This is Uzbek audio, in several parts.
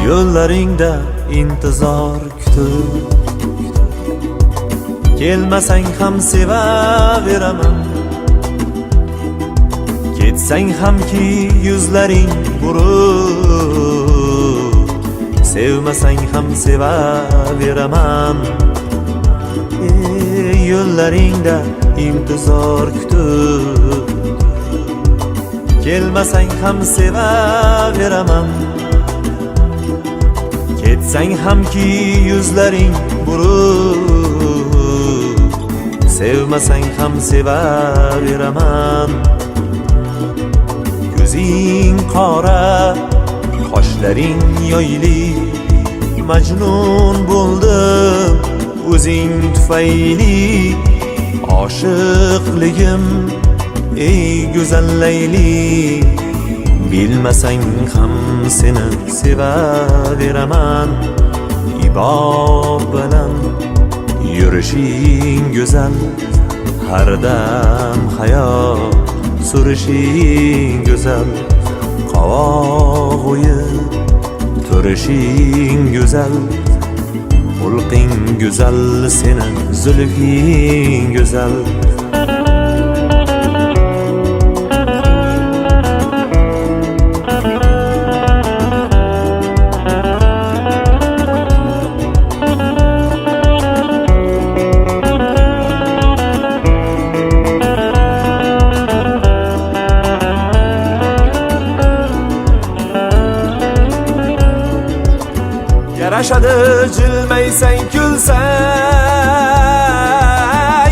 yo'llaringda intizor kutib, kelmasang ham sevaveraman. Ketsang hamki yuzlaring burib, sevmasang ham sevaveraman. Yo'llaringda intizor kutib, kelmasang ham sevaveraman. Ketsang hamki yuzlaring burib, sevmasang ham sevaveraman. Ko'zing qora, qoshlaring yoyli, majnun bo'ldim o'zing tufayli. Oshiqligim ey go'zal Layli, bilmasang ham seni sevaveraman. Ibob bilan yurishing go'zal, har dam hayot surishing go'zal. Qovoq o'yib turishing go'zal, xulqing go'zal, seni zulfing go'zal. Yarashadi jilmaysang kulsang,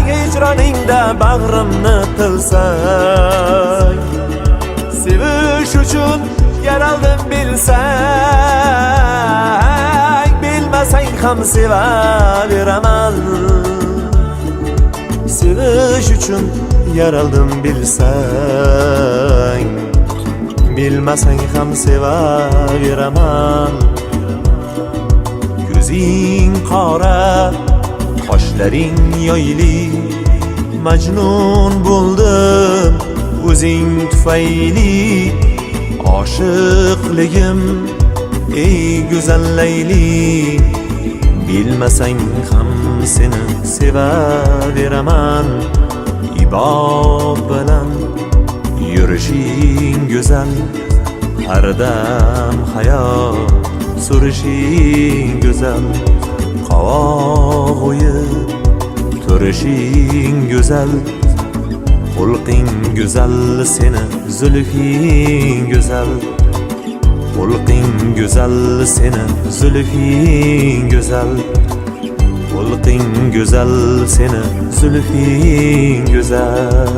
hijroningda bag'rimni tilsang. Sevish uchun yaraldim bilsang, bilmasang ham sevaveraman. Sevish uchun yaraldim bilsang, bilmasang ham sevaveraman. Ko'zing qora, qoshlaring yoyli, majnun bo'ldim o'zing tufayli. Oshiqligim ey go'zal Layli, bilmasang ham seni sevaveraman. Ibob bilan yurishing go'zal, har dam hayot surishing go'zal. Qovoq o'yib turishing go'zal, xulqing go'zal, seni zulfing go'zal. Xulqing go'zal, seni zulfing go'zal. Xulqing go'zal, seni zulfing go'zal.